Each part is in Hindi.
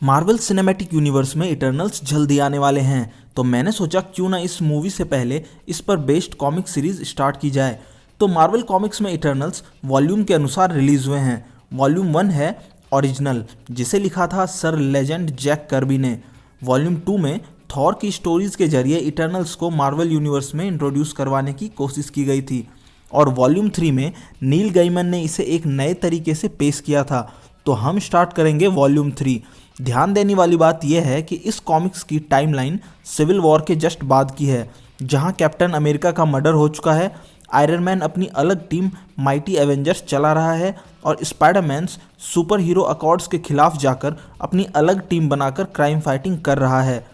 मार्वल सिनेमैटिक यूनिवर्स में इटर्नल्स जल्द ही आने वाले हैं, तो मैंने सोचा क्यों ना इस मूवी से पहले इस पर बेस्ड कॉमिक सीरीज स्टार्ट की जाए। तो मार्वल कॉमिक्स में इटर्नल्स वॉल्यूम के अनुसार रिलीज हुए हैं। वॉल्यूम 1 है ओरिजिनल, जिसे लिखा था सर लेजेंड जैक कर्बी ने। वॉल्यूम 2 में थॉर की स्टोरीज के जरिए इटर्नल्स को मार्वल यूनिवर्स में इंट्रोड्यूस करवाने की कोशिश की गई थी, और वॉल्यूम 3 में नील गैमन ने इसे एक नए तरीके से पेश किया था। तो हम स्टार्ट करेंगे वॉल्यूम 3। ध्यान देने वाली बात यह है कि इस कॉमिक्स की टाइमलाइन सिविल वॉर के जस्ट बाद की है, जहां कैप्टन अमेरिका का मर्डर हो चुका है, आयरन मैन अपनी अलग टीम माइटी एवेंजर्स चला रहा है, और स्पाइडरमैन सुपर हीरो अकॉर्ड्स के खिलाफ जाकर अपनी अलग टीम बनाकर क्राइम फाइटिंग कर रहा है।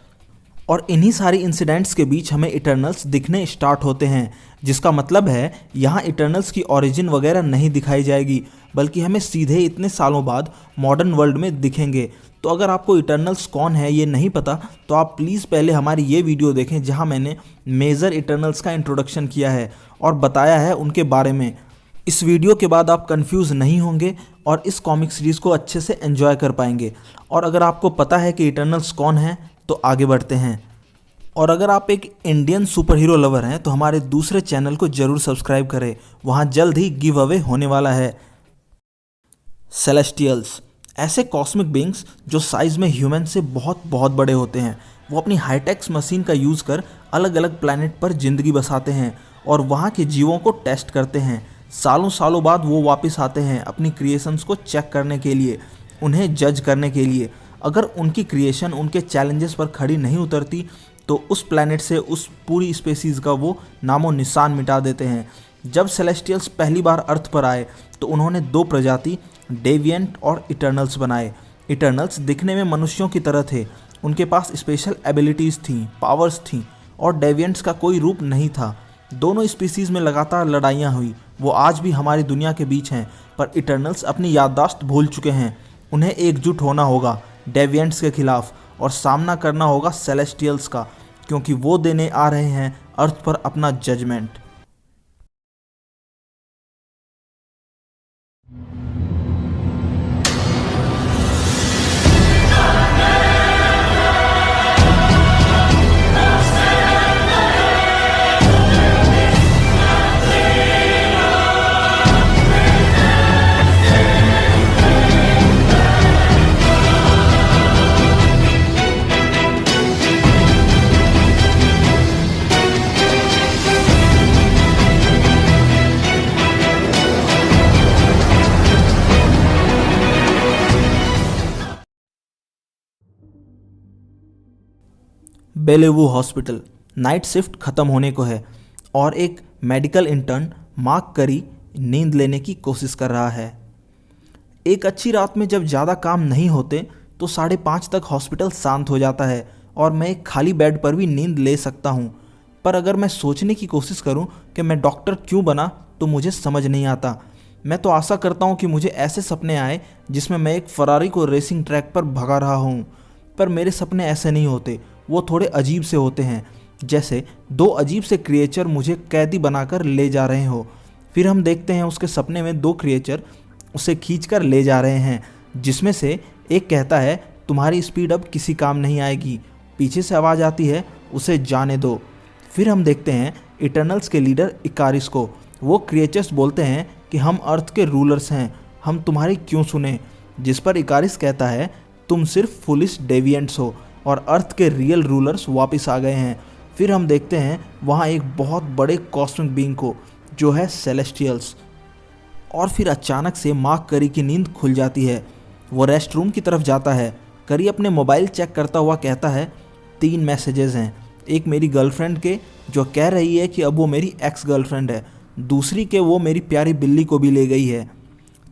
और इन्हीं सारी इंसिडेंट्स के बीच हमें इटर्नल्स दिखने स्टार्ट होते हैं, जिसका मतलब है यहाँ इटर्नल्स की ओरिजिन वगैरह नहीं दिखाई जाएगी, बल्कि हमें सीधे इतने सालों बाद मॉडर्न वर्ल्ड में दिखेंगे। तो अगर आपको इटर्नल्स कौन है ये नहीं पता, तो आप प्लीज़ पहले हमारी ये वीडियो देखें, जहाँ मैंने मेजर इटर्नल्स का इंट्रोडक्शन किया है और बताया है उनके बारे में। इस वीडियो के बाद आप कंफ्यूज नहीं होंगे और इस कॉमिक सीरीज़ को अच्छे से एंजॉय कर पाएंगे। और अगर आपको पता है कि इटर्नल्स कौन है, तो आगे बढ़ते हैं। और अगर आप एक इंडियन सुपर हीरो लवर हैं, तो हमारे दूसरे चैनल को जरूर सब्सक्राइब करें, वहाँ जल्द ही गिव अवे होने वाला है। सेलेस्टियल्स ऐसे कॉस्मिक बींग्स जो साइज़ में ह्यूमन से बहुत बहुत बड़े होते हैं। वो अपनी हाईटेक्स मशीन का यूज़ कर अलग अलग प्लैनेट पर ज़िंदगी बसाते हैं और वहाँ के जीवों को टेस्ट करते हैं। सालों सालों बाद वो वापस आते हैं अपनी क्रिएशंस को चेक करने के लिए, उन्हें जज करने के लिए। अगर उनकी क्रिएशन उनके चैलेंजेस पर खड़ी नहीं उतरती, तो उस प्लैनेट से उस पूरी स्पेसीज़ का वो नामो निशान मिटा देते हैं। जब सेलेस्टियल्स पहली बार अर्थ पर आए, तो उन्होंने 2 प्रजाति डेविएंट और इटर्नल्स बनाए। इटर्नल्स दिखने में मनुष्यों की तरह थे, उनके पास स्पेशल एबिलिटीज़ थीं, पावर्स थीं, और डेविएंट्स का कोई रूप नहीं था। दोनों स्पीसीज़ में लगातार लड़ाइयाँ हुई, वो आज भी हमारी दुनिया के बीच हैं, पर इटर्नल्स अपनी याददाश्त भूल चुके हैं। उन्हें एकजुट होना होगा डेविएंट्स के खिलाफ और सामना करना होगा सेलेस्टियल्स का, क्योंकि वो देने आ रहे हैं अर्थ पर अपना जजमेंट। बेलेवू हॉस्पिटल नाइट शिफ्ट खत्म होने को है और एक मेडिकल इंटर्न मार्क करी नींद लेने की कोशिश कर रहा है। एक अच्छी रात में जब ज़्यादा काम नहीं होते, तो 5:30 तक हॉस्पिटल शांत हो जाता है और मैं एक खाली बेड पर भी नींद ले सकता हूँ। पर अगर मैं सोचने की कोशिश करूँ कि मैं डॉक्टर क्यों बना, तो मुझे समझ नहीं आता। मैं तो आशा करता हूँ कि मुझे ऐसे सपने आए जिसमें मैं एक फरारी को रेसिंग ट्रैक पर भगा रहा हूँ, पर मेरे सपने ऐसे नहीं होते। वो थोड़े अजीब से होते हैं, जैसे 2 अजीब से क्रिएचर मुझे कैदी बनाकर ले जा रहे हो। फिर हम देखते हैं उसके सपने में 2 क्रिएचर उसे खींचकर ले जा रहे हैं, जिसमें से एक कहता है तुम्हारी स्पीड अब किसी काम नहीं आएगी। पीछे से आवाज़ आती है उसे जाने दो। फिर हम देखते हैं इटर्नल्स के लीडर इकारिस को। वो क्रिएचर्स बोलते हैं कि हम अर्थ के रूलर्स हैं, हम तुम्हारी क्यों सुने। जिस पर इकारिस कहता है तुम सिर्फ फुलिश डेविएंट्स हो और अर्थ के रियल रूलर्स वापस आ गए हैं। फिर हम देखते हैं वहाँ एक बहुत बड़े कॉस्मिक बीइंग को, जो है सेलेस्टियल्स। और फिर अचानक से मार्क करी की नींद खुल जाती है। वो रेस्ट रूम की तरफ जाता है। करी अपने मोबाइल चेक करता हुआ कहता है 3 मैसेजेस हैं। एक मेरी गर्लफ्रेंड के, जो कह रही है कि अब वो मेरी एक्स गर्लफ्रेंड है। दूसरी के वो मेरी प्यारी बिल्ली को भी ले गई है।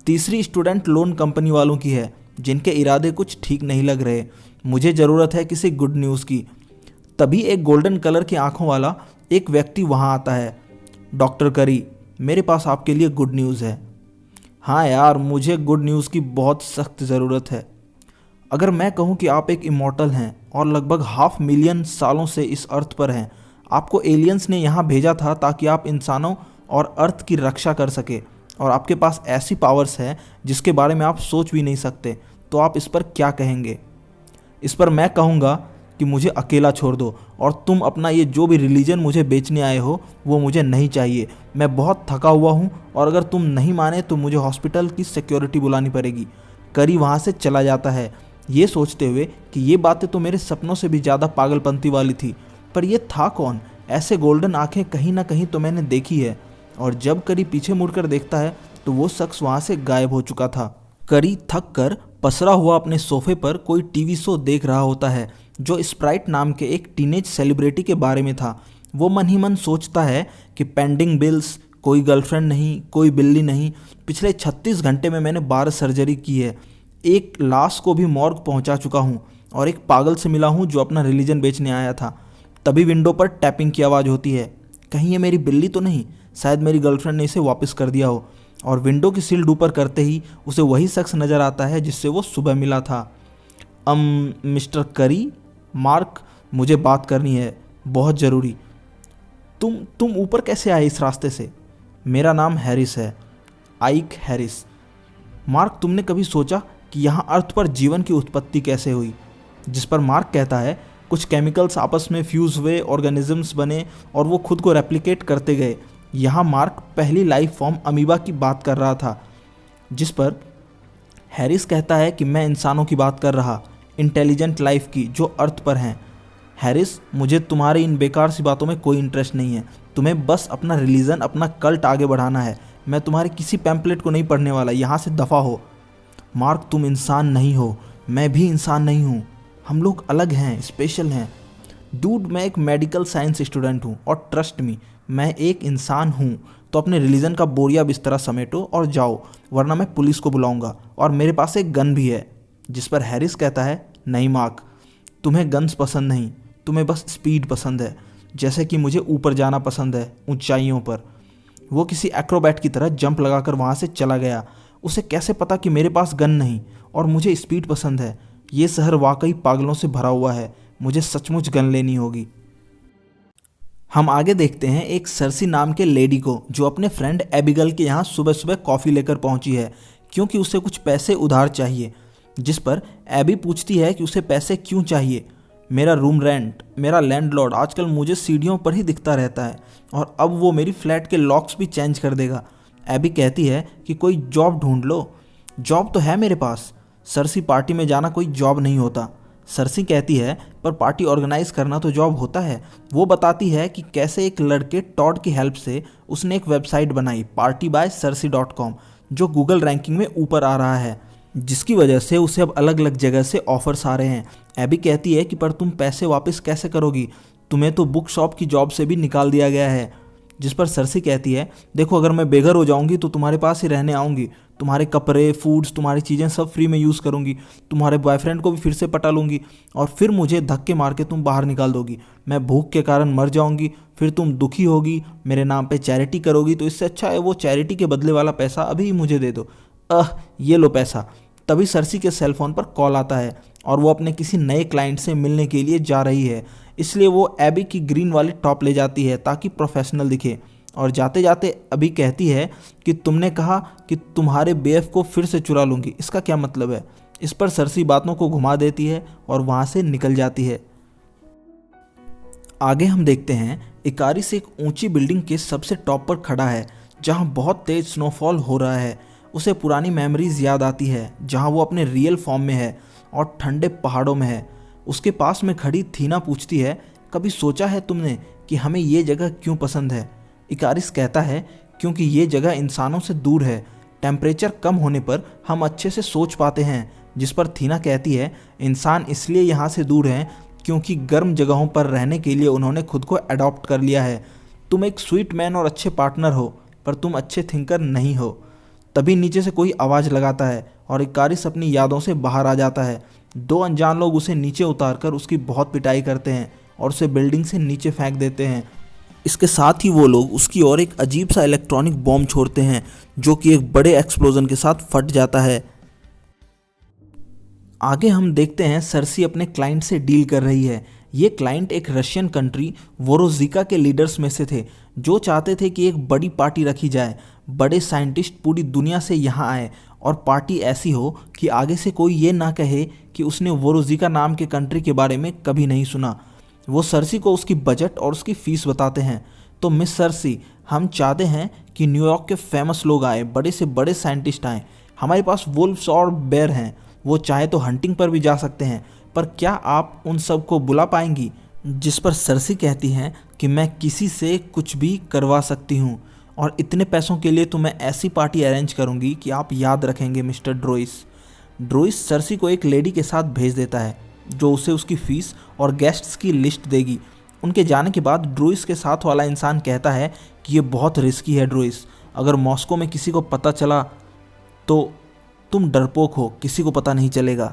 तीसरी स्टूडेंट लोन कंपनी वालों की है, जिनके इरादे कुछ ठीक नहीं लग रहे। मुझे ज़रूरत है किसी गुड न्यूज़ की। तभी एक गोल्डन कलर की आंखों वाला एक व्यक्ति वहाँ आता है। डॉक्टर करी, मेरे पास आपके लिए गुड न्यूज़ है। हाँ यार, मुझे गुड न्यूज़ की बहुत सख्त ज़रूरत है। अगर मैं कहूँ कि आप एक इमॉर्टल हैं और लगभग 500,000 सालों से इस अर्थ पर हैं, आपको एलियंस ने यहाँ भेजा था ताकि आप इंसानों और अर्थ की रक्षा कर सके, और आपके पास ऐसी पावर्स हैं जिसके बारे में आप सोच भी नहीं सकते, तो आप इस पर क्या कहेंगे। इस पर मैं कहूँगा कि मुझे अकेला छोड़ दो और तुम अपना ये जो भी रिलीजन मुझे बेचने आए हो वो मुझे नहीं चाहिए। मैं बहुत थका हुआ हूँ और अगर तुम नहीं माने तो मुझे हॉस्पिटल की सिक्योरिटी बुलानी पड़ेगी। करी वहाँ से चला जाता है, ये सोचते हुए कि ये बातें तो मेरे सपनों से भी ज़्यादा पागलपंती वाली थी। पर ये था कौन? ऐसे गोल्डन आंखें कहीं ना कहीं तो मैंने देखी है। और जब करी पीछे मुड़कर देखता है तो वो शख्स वहाँ से गायब हो चुका था। करी थक कर पसरा हुआ अपने सोफे पर कोई टीवी शो देख रहा होता है जो स्प्राइट नाम के एक टीनेज सेलिब्रिटी के बारे में था। वो मन ही मन सोचता है कि पेंडिंग बिल्स, कोई गर्लफ्रेंड नहीं, कोई बिल्ली नहीं, पिछले 36 घंटे में मैंने 12 सर्जरी की है, एक लाश को भी मॉर्ग पहुंचा चुका हूं और एक पागल से मिला हूं जो अपना रिलीजन बेचने आया था। तभी विंडो पर टैपिंग की आवाज़ होती है। कहीं ये मेरी बिल्ली तो नहीं? शायद मेरी गर्लफ्रेंड ने इसे वापस कर दिया हो। और विंडो की सील्ड ऊपर करते ही उसे वही शख्स नज़र आता है जिससे वो सुबह मिला था। मिस्टर करी, मार्क, मुझे बात करनी है, बहुत ज़रूरी। तुम ऊपर कैसे आए इस रास्ते से? मेरा नाम हैरिस है, आइक हैरिस। मार्क, तुमने कभी सोचा कि यहाँ अर्थ पर जीवन की उत्पत्ति कैसे हुई? जिस पर मार्क कहता है, कुछ केमिकल्स आपस में फ्यूज़ हुए, ऑर्गेनिजम्स बने और वो खुद को रेप्लिकेट करते गए। यहाँ मार्क पहली लाइफ फॉर्म अमीबा की बात कर रहा था। जिस पर हैरिस कहता है कि मैं इंसानों की बात कर रहा, इंटेलिजेंट लाइफ की, जो अर्थ पर हैं। हैरिस, मुझे तुम्हारी इन बेकार सी बातों में कोई इंटरेस्ट नहीं है। तुम्हें बस अपना रिलीजन, अपना कल्ट आगे बढ़ाना है। मैं तुम्हारे किसी पैम्पलेट को नहीं पढ़ने वाला। यहाँ से दफ़ा हो। मार्क, तुम इंसान नहीं हो, मैं भी इंसान नहीं हूँ। हम लोग अलग हैं, स्पेशल हैं। डूड, मैं एक मेडिकल साइंस स्टूडेंट हूँ और ट्रस्ट मी, मैं एक इंसान हूँ। तो अपने रिलीजन का बोरिया बिस्तरा समेटो और जाओ, वरना मैं पुलिस को बुलाऊंगा और मेरे पास एक गन भी है। जिस पर हैरिस कहता है, नहीं मार्क, तुम्हें गन्स पसंद नहीं, तुम्हें बस स्पीड पसंद है, जैसे कि मुझे ऊपर जाना पसंद है, ऊंचाइयों पर। वो किसी एक्रोबैट की तरह जंप लगाकर वहाँ से चला गया। उसे कैसे पता कि मेरे पास गन नहीं और मुझे स्पीड पसंद है? ये शहर वाकई पागलों से भरा हुआ है। मुझे सचमुच गन लेनी होगी। हम आगे देखते हैं एक सर्सी नाम के लेडी को जो अपने फ्रेंड एबिगल के यहाँ सुबह सुबह कॉफ़ी लेकर पहुँची है क्योंकि उसे कुछ पैसे उधार चाहिए। जिस पर एबी पूछती है कि उसे पैसे क्यों चाहिए। मेरा रूम रेंट, मेरा लैंडलॉर्ड आजकल मुझे सीढ़ियों पर ही दिखता रहता है और अब वो मेरी फ्लैट के लॉक्स भी चेंज कर देगा। एबी कहती है कि कोई जॉब ढूंढ लो। जॉब तो है मेरे पास। सर्सी, पार्टी में जाना कोई जॉब नहीं होता। सर्सी कहती है, पर पार्टी ऑर्गेनाइज करना तो जॉब होता है। वो बताती है कि कैसे एक लड़के टॉड की हेल्प से उसने एक वेबसाइट बनाई, partybycersei.com, जो गूगल रैंकिंग में ऊपर आ रहा है, जिसकी वजह से उसे अब अलग अलग जगह से ऑफर्स आ रहे हैं। एबी कहती है कि पर तुम पैसे वापस कैसे करोगी? तुम्हें तो बुक शॉप की जॉब से भी निकाल दिया गया है। जिस पर सर्सी कहती है, देखो, अगर मैं बेघर हो जाऊंगी तो तुम्हारे पास ही रहने आऊँगी। तुम्हारे कपड़े, फूड्स, तुम्हारी चीज़ें सब फ्री में यूज़ करूँगी। तुम्हारे बॉयफ्रेंड को भी फिर से पटा लूँगी और फिर मुझे धक्के मार के तुम बाहर निकाल दोगी। मैं भूख के कारण मर जाऊँगी, फिर तुम दुखी होगी, मेरे नाम पे चैरिटी करोगी। तो इससे अच्छा है वो चैरिटी के बदले वाला पैसा अभी ही मुझे दे दो। ये लो पैसा। तभी सर्सी के सेलफोन पर कॉल आता है और वो अपने किसी नए क्लाइंट से मिलने के लिए जा रही है। इसलिए वो एबी की ग्रीन वाली टॉप ले जाती है ताकि प्रोफेशनल दिखे। और जाते जाते अभी कहती है कि तुमने कहा कि तुम्हारे बेएफ को फिर से चुरा लूँगी, इसका क्या मतलब है? इस पर सर्सी बातों को घुमा देती है और वहाँ से निकल जाती है। आगे हम देखते हैं इकारिस एक ऊंची बिल्डिंग के सबसे टॉप पर खड़ा है जहाँ बहुत तेज स्नोफॉल हो रहा है। उसे पुरानी मेमोरीज याद आती है जहाँ वो अपने रियल फॉर्म में है और ठंडे पहाड़ों में है। उसके पास में खड़ी थीना पूछती है, कभी सोचा है तुमने कि हमें ये जगह क्यों पसंद है? इकारिस कहता है, क्योंकि ये जगह इंसानों से दूर है। टेम्परेचर कम होने पर हम अच्छे से सोच पाते हैं। जिस पर थीना कहती है, इंसान इसलिए यहाँ से दूर हैं क्योंकि गर्म जगहों पर रहने के लिए उन्होंने खुद को अडॉप्ट कर लिया है। तुम एक स्वीट मैन और अच्छे पार्टनर हो, पर तुम अच्छे थिंकर नहीं हो। तभी नीचे से कोई आवाज़ लगाता है और इकारिस अपनी यादों से बाहर आ जाता है। दो अनजान लोग उसे नीचे उतारकर उसकी बहुत पिटाई करते हैं और उसे बिल्डिंग से नीचे फेंक देते हैं। इसके साथ ही वो लोग उसकी ओर एक अजीब सा इलेक्ट्रॉनिक बॉम्ब छोड़ते हैं जो कि एक बड़े एक्सप्लोजन के साथ फट जाता है। आगे हम देखते हैं सर्सी अपने क्लाइंट से डील कर रही है। ये क्लाइंट एक रशियन कंट्री वोरोजिका के लीडर्स में से थे जो चाहते थे कि एक बड़ी पार्टी रखी जाए, बड़े साइंटिस्ट पूरी दुनिया से यहाँ आए और पार्टी ऐसी हो कि आगे से कोई ये ना कहे कि उसने वोरोजिका नाम के कंट्री के बारे में कभी नहीं सुना। वो सर्सी को उसकी बजट और उसकी फीस बताते हैं। तो मिस सर्सी, हम चाहते हैं कि न्यूयॉर्क के फेमस लोग आए, बड़े से बड़े साइंटिस्ट आए। हमारे पास वुल्फ्स और बेयर हैं, वो चाहे तो हंटिंग पर भी जा सकते हैं, पर क्या आप उन सब को बुला पाएंगी? जिस पर सर्सी कहती हैं कि मैं किसी से कुछ भी करवा सकती हूँ, और इतने पैसों के लिए तो मैं ऐसी पार्टी अरेंज करूँगी कि आप याद रखेंगे मिस्टर ड्रोइस। ड्रोइस सर्सी को एक लेडी के साथ भेज देता है जो उसे उसकी फ़ीस और गेस्ट्स की लिस्ट देगी। उनके जाने के बाद ड्रोइस के साथ वाला इंसान कहता है कि ये बहुत रिस्की है ड्रोइस, अगर मॉस्को में किसी को पता चला तो तुम डरपोक हो, किसी को पता नहीं चलेगा।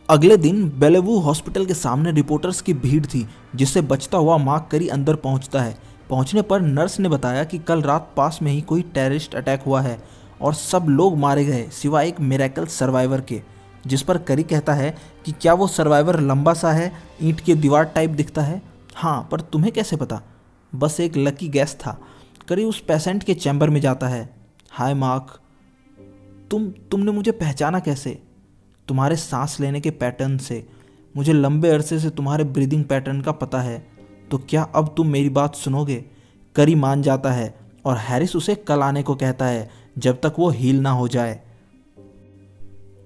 अगले दिन बेलेवू हॉस्पिटल के सामने रिपोर्टर्स की भीड़ थी, जिससे बचता हुआ मार्क करी अंदर पहुंचता है। पहुंचने पर नर्स ने बताया कि कल रात पास में ही कोई टेररिस्ट अटैक हुआ है और सब लोग मारे गए सिवाय एक मिरेकल सर्वाइवर के। जिस पर करी कहता है कि क्या वो सर्वाइवर लंबा सा है, ईंट की दीवार टाइप दिखता है? हाँ, पर तुम्हें कैसे पता? बस एक लकी गैस था। करी उस पेशेंट के चैम्बर में जाता है। हाय मार्क, तुमने मुझे पहचाना कैसे? तुम्हारे सांस लेने के पैटर्न से। मुझे लंबे अरसे से तुम्हारे ब्रीदिंग पैटर्न का पता है। तो क्या अब तुम मेरी बात सुनोगे? करी मान जाता है और हैरिस उसे कल आने को कहता है जब तक वो हील ना हो जाए।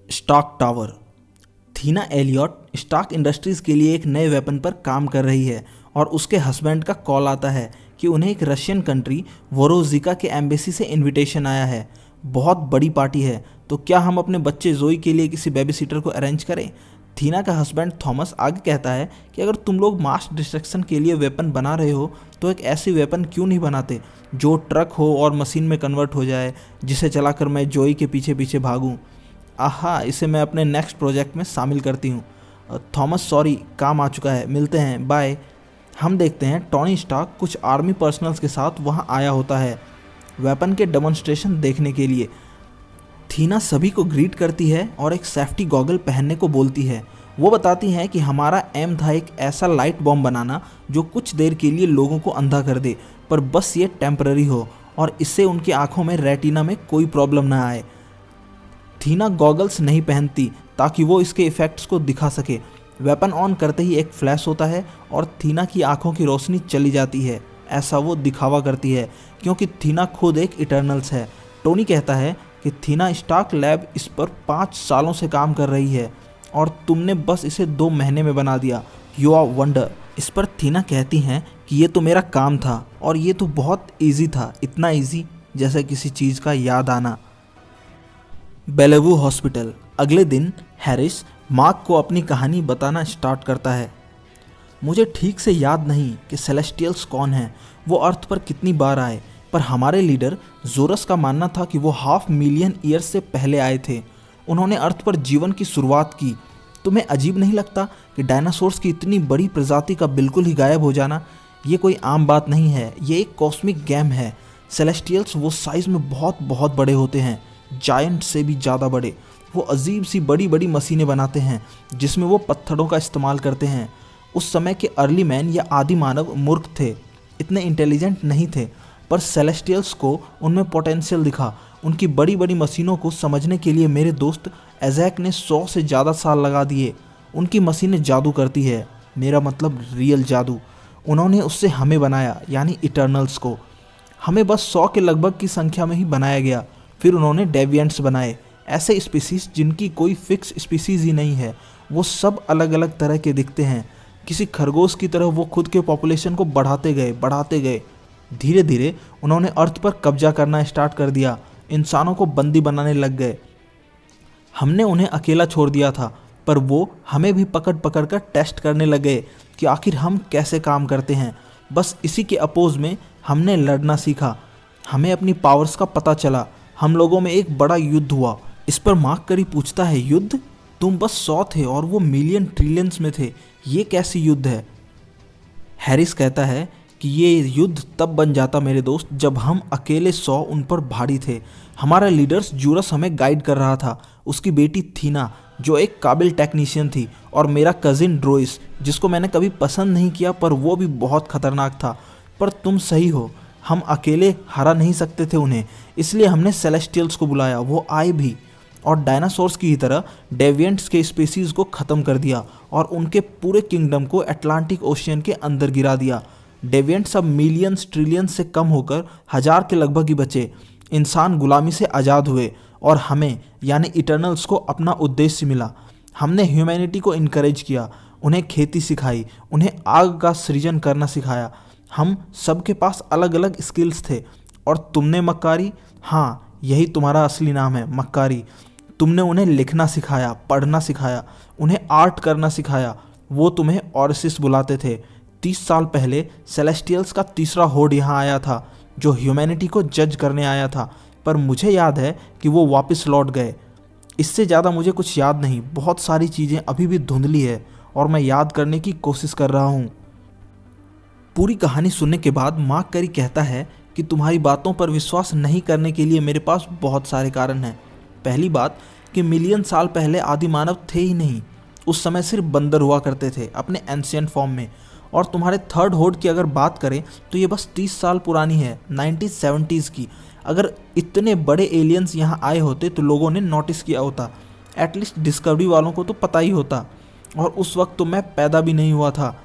Stark Tower. थीना एलियट स्टार्क इंडस्ट्रीज के लिए एक नए वेपन पर काम कर रही है और उसके हस्बैंड का कॉल आता है कि उन्हें एक रशियन कंट्री वोरोजिका के एम्बेसी से इनविटेशन आया है। बहुत बड़ी पार्टी है, तो क्या हम अपने बच्चे जोई के लिए किसी बेबी सीटर को अरेंज करें? थीना का हस्बैंड थॉमस आगे कहता है कि अगर तुम लोग मास डिस्ट्रक्शन के लिए वेपन बना रहे हो तो एक ऐसी वेपन क्यों नहीं बनाते जो ट्रक हो और मशीन में कन्वर्ट हो जाए, जिसे चलाकर मैं जोई के पीछे पीछे भागूं। आहा, इसे मैं अपने नेक्स्ट प्रोजेक्ट में शामिल करती हूँ। थॉमस सॉरी, काम आ चुका है, मिलते हैं, बाय। हम देखते हैं टॉनी स्टार्क कुछ आर्मी पर्सनल्स के साथ वहाँ आया होता है वेपन के डेमोन्स्ट्रेशन देखने के लिए। थीना सभी को ग्रीट करती है और एक सेफ्टी गॉगल पहनने को बोलती है। वो बताती हैं कि हमारा एम था एक ऐसा लाइट बॉम्ब बनाना जो कुछ देर के लिए लोगों को अंधा कर दे, पर बस ये टेम्पररी हो और इससे उनकी आंखों में रेटिना में कोई प्रॉब्लम ना आए। थीना गॉगल्स नहीं पहनती ताकि वो इसके इफ़ेक्ट्स को दिखा सके। वेपन ऑन करते ही एक फ्लैश होता है और थीना की आंखों की रोशनी चली जाती है। ऐसा वो दिखावा करती है क्योंकि थीना खुद एक इटर्नल्स है। टोनी कहता है कि थीना स्टार्क लैब इस पर 5 सालों से काम कर रही है और तुमने बस इसे 2 महीने में बना दिया। You are wonder. इस पर थीना कहती हैं कि ये तो मेरा काम था और ये तो बहुत इजी था, इतना इजी जैसे किसी चीज़ का याद आना। बेलेवू हॉस्पिटल। अगले दिन हैरिस मार्क को अपनी कहानी बताना स्टार्ट करता है। मुझे ठीक से याद नहीं कि सेलेस्टियल्स कौन हैं, वो अर्थ पर कितनी बार आए, पर हमारे लीडर जोरस का मानना था कि वो 500,000 ईयर्स से पहले आए थे। उन्होंने अर्थ पर जीवन की शुरुआत की। तुम्हें अजीब नहीं लगता कि डायनासोर्स की इतनी बड़ी प्रजाति का बिल्कुल ही गायब हो जाना? ये कोई आम बात नहीं है, ये एक कॉस्मिक गेम है। सेलेस्टियल्स वो साइज़ में बहुत बहुत बड़े होते हैं, जायंट से भी ज़्यादा बड़े। वो अजीब सी बड़ी बड़ी मशीनें बनाते हैं जिसमें वो पत्थरों का इस्तेमाल करते हैं। उस समय के अर्ली मैन या आदि मानव मूर्ख थे, इतने इंटेलिजेंट नहीं थे, पर सेलेस्टियल्स को उनमें पोटेंशियल दिखा। उनकी बड़ी बड़ी मशीनों को समझने के लिए मेरे दोस्त एजैक ने 100 से ज़्यादा साल लगा दिए। उनकी मशीनें जादू करती है, मेरा मतलब रियल जादू। उन्होंने उससे हमें बनाया, यानी इटर्नल्स को। हमें बस 100 के लगभग की संख्या में ही बनाया गया। फिर उन्होंने डेविएंट्स बनाए, ऐसे स्पीसीज जिनकी कोई फिक्स स्पीसीज ही नहीं है। वो सब अलग अलग तरह के दिखते हैं। किसी खरगोश की तरह वो खुद के पॉपुलेशन को बढ़ाते गए। धीरे धीरे उन्होंने अर्थ पर कब्जा करना स्टार्ट कर दिया, इंसानों को बंदी बनाने लग गए। हमने उन्हें अकेला छोड़ दिया था, पर वो हमें भी पकड़ पकड़ कर टेस्ट करने लगे कि आखिर हम कैसे काम करते हैं। बस इसी के अपोज में हमने लड़ना सीखा। हमें अपनी पावर्स का पता चला। हम लोगों में एक बड़ा युद्ध हुआ। इस पर मार्क करी पूछता है, युद्ध? तुम बस 100 थे और वो मिलियन ट्रिलियंस में थे, ये कैसी युद्ध है? हैरिस कहता है कि ये युद्ध तब बन जाता मेरे दोस्त जब हम अकेले 100 उन पर भारी थे। हमारा लीडर्स जूरस हमें गाइड कर रहा था, उसकी बेटी थीना जो एक काबिल टेक्नीशियन थी, और मेरा कजिन ड्रोइस जिसको मैंने कभी पसंद नहीं किया पर वो भी बहुत खतरनाक था। पर तुम सही हो, हम अकेले हरा नहीं सकते थे उन्हें, इसलिए हमने सेलेस्टियल्स को बुलाया। वो आए भी और डायनासोर्स की ही तरह डेविएंट्स के स्पीसीज को ख़त्म कर दिया और उनके पूरे किंगडम को अटलांटिक ओशियन के अंदर गिरा दिया। डेविएंट्स अब मिलियंस ट्रिलियंस से कम होकर 1000 के लगभग ही बचे। इंसान गुलामी से आज़ाद हुए और हमें यानी इटर्नल्स को अपना उद्देश्य मिला। हमने ह्यूमैनिटी को इनकरेज किया, उन्हें खेती सिखाई, उन्हें आग का सृजन करना सिखाया। हम सबके पास अलग अलग स्किल्स थे और तुमने मक्कारी, हाँ यही तुम्हारा असली नाम है, मक्कारी। तुमने उन्हें लिखना सिखाया, पढ़ना सिखाया, उन्हें आर्ट करना सिखाया। वो तुम्हें ऑरिसिस बुलाते थे। 30 साल पहले सेलेस्टियल्स का तीसरा होड़ यहाँ आया था जो ह्यूमैनिटी को जज करने आया था, पर मुझे याद है कि वो वापस लौट गए। इससे ज़्यादा मुझे कुछ याद नहीं। बहुत सारी चीज़ें अभी भी धुंधली है और मैं याद करने की कोशिश कर रहा हूँ। पूरी कहानी सुनने के बाद मार्क करी कहता है कि तुम्हारी बातों पर विश्वास नहीं करने के लिए मेरे पास बहुत सारे कारण हैं। पहली बात कि मिलियन साल पहले आदि मानव थे ही नहीं। उस समय सिर्फ बंदर हुआ करते थे अपने एंशिएंट फॉर्म में। और तुम्हारे थर्ड होड़ की अगर बात करें तो ये बस 30 साल पुरानी है, 1970s की। अगर इतने बड़े एलियंस यहाँ आए होते तो लोगों ने नोटिस किया होता, एटलीस्ट डिस्कवरी वालों को तो पता ही होता। और उस वक्त तो मैं पैदा भी नहीं हुआ था।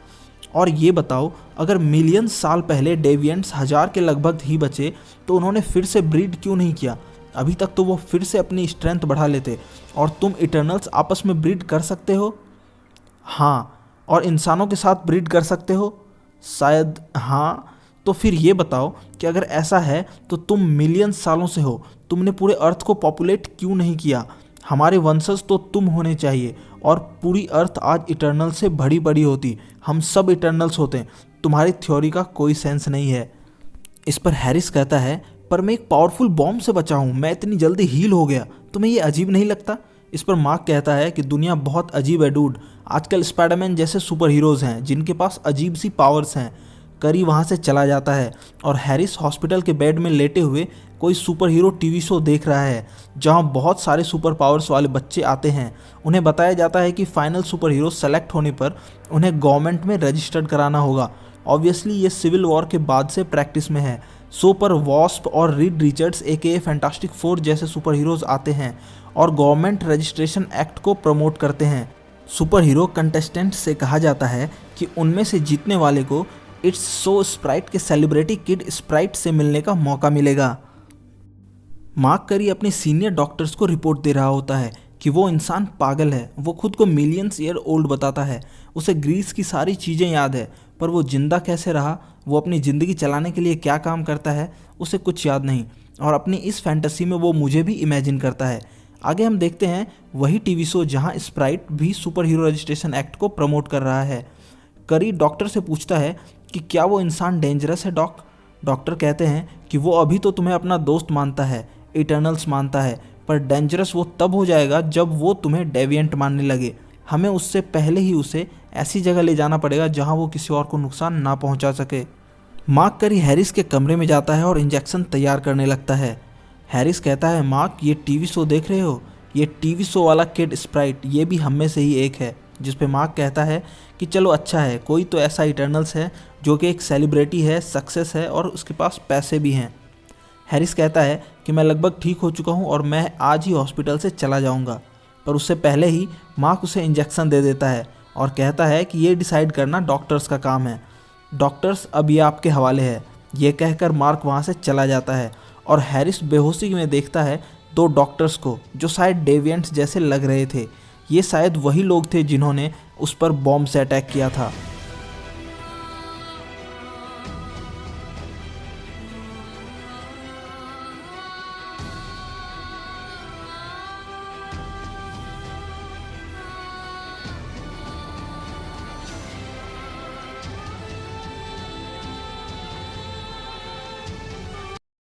और ये बताओ, अगर मिलियन साल पहले डेविएंट्स 1000 के लगभग ही बचे तो उन्होंने फिर से ब्रीड क्यों नहीं किया? अभी तक तो वो फिर से अपनी स्ट्रेंथ बढ़ा लेते। और तुम इटर्नल्स आपस में ब्रीड कर सकते हो? हाँ। और इंसानों के साथ ब्रीड कर सकते हो? शायद हाँ। तो फिर ये बताओ कि अगर ऐसा है तो तुम मिलियन सालों से हो, तुमने पूरे अर्थ को पॉपुलेट क्यों नहीं किया? हमारे वंशज तो तुम होने चाहिए और पूरी अर्थ आज इटर्नल से बड़ी बड़ी होती। हम सब इटर्नल्स होते। तुम्हारी थ्योरी का कोई सेंस नहीं है। इस पर हैरिस कहता है, पर मैं एक पावरफुल बॉम्ब से बचा हूँ, मैं इतनी जल्दी हील हो गया। तुम्हें ये अजीब नहीं लगता? इस पर मार्क कहता है कि दुनिया बहुत अजीब है डूड। आजकल स्पाइडरमैन जैसे सुपर हीरोज़ हैं जिनके पास अजीब सी पावर्स हैं। करी वहाँ से चला जाता है और हैरिस हॉस्पिटल के बेड में लेटे हुए कोई सुपर हीरो टीवी शो देख रहा है जहाँ बहुत सारे सुपर पावर्स वाले बच्चे आते हैं। उन्हें बताया जाता है कि फाइनल सुपर हीरो सेलेक्ट होने पर उन्हें गवर्नमेंट में रजिस्टर्ड कराना होगा। ऑब्वियसली ये सिविल वॉर के बाद से प्रैक्टिस में है। शो पर वॉस्प और Reed Richards AKA fantastic four जैसे सुपर हीरोज़ आते हैं और गवर्नमेंट रजिस्ट्रेशन एक्ट को प्रमोट करते हैं। सुपर हीरो कंटेस्टेंट से कहा जाता है कि उनमें से जीतने वाले को इट्स सो स्प्राइट के सेलिब्रिटी किड स्प्राइट से मिलने का मौका मिलेगा। मार्क करी अपने सीनियर डॉक्टर्स को रिपोर्ट दे रहा होता है कि वो इंसान पागल है। वो खुद को मिलियंस ईयर ओल्ड बताता है। उसे ग्रीस की सारी चीज़ें याद है, पर वो जिंदा कैसे रहा, वो अपनी ज़िंदगी चलाने के लिए क्या काम करता है, उसे कुछ याद नहीं। और अपनी इस फैंटेसी में वो मुझे भी इमेजिन करता है। आगे हम देखते हैं वही टीवी शो जहाँ स्प्राइट भी सुपर हीरो रजिस्ट्रेशन एक्ट को प्रमोट कर रहा है। करी डॉक्टर से पूछता है कि क्या वो इंसान डेंजरस है डॉक? डॉक्टर कहते हैं कि वो अभी तो तुम्हें अपना दोस्त मानता है, इटर्नल्स मानता है, पर डेंजरस वो तब हो जाएगा जब वो तुम्हें डेविएंट मानने लगे। हमें उससे पहले ही उसे ऐसी जगह ले जाना पड़ेगा जहां वो किसी और को नुकसान ना पहुंचा सके। मार्क करी हैरिस के कमरे में जाता है और इंजेक्शन तैयार करने लगता है। हैरिस कहता है, मार्क ये टीवी शो देख रहे हो? ये टीवी शो वाला किड स्प्राइट, ये भी हम में से ही एक है। जिस पे मार्क कहता है कि चलो अच्छा है, कोई तो ऐसा इटर्नल्स है जो कि एक सेलिब्रिटी है, सक्सेस है और उसके पास पैसे भी हैं। हैरिस कहता है कि मैं लगभग ठीक हो चुका हूँ और मैं आज ही हॉस्पिटल से चला जाऊँगा। पर उससे पहले ही मार्क उसे इंजेक्शन दे देता है और कहता है कि ये डिसाइड करना डॉक्टर्स का काम है। डॉक्टर्स अब ये आपके हवाले है। ये कहकर मार्क वहाँ से चला जाता है और हैरिस बेहोशी में देखता है 2 डॉक्टर्स को जो शायद डेविएंट्स जैसे लग रहे थे। ये शायद वही लोग थे जिन्होंने उस पर बॉम्ब से अटैक किया था।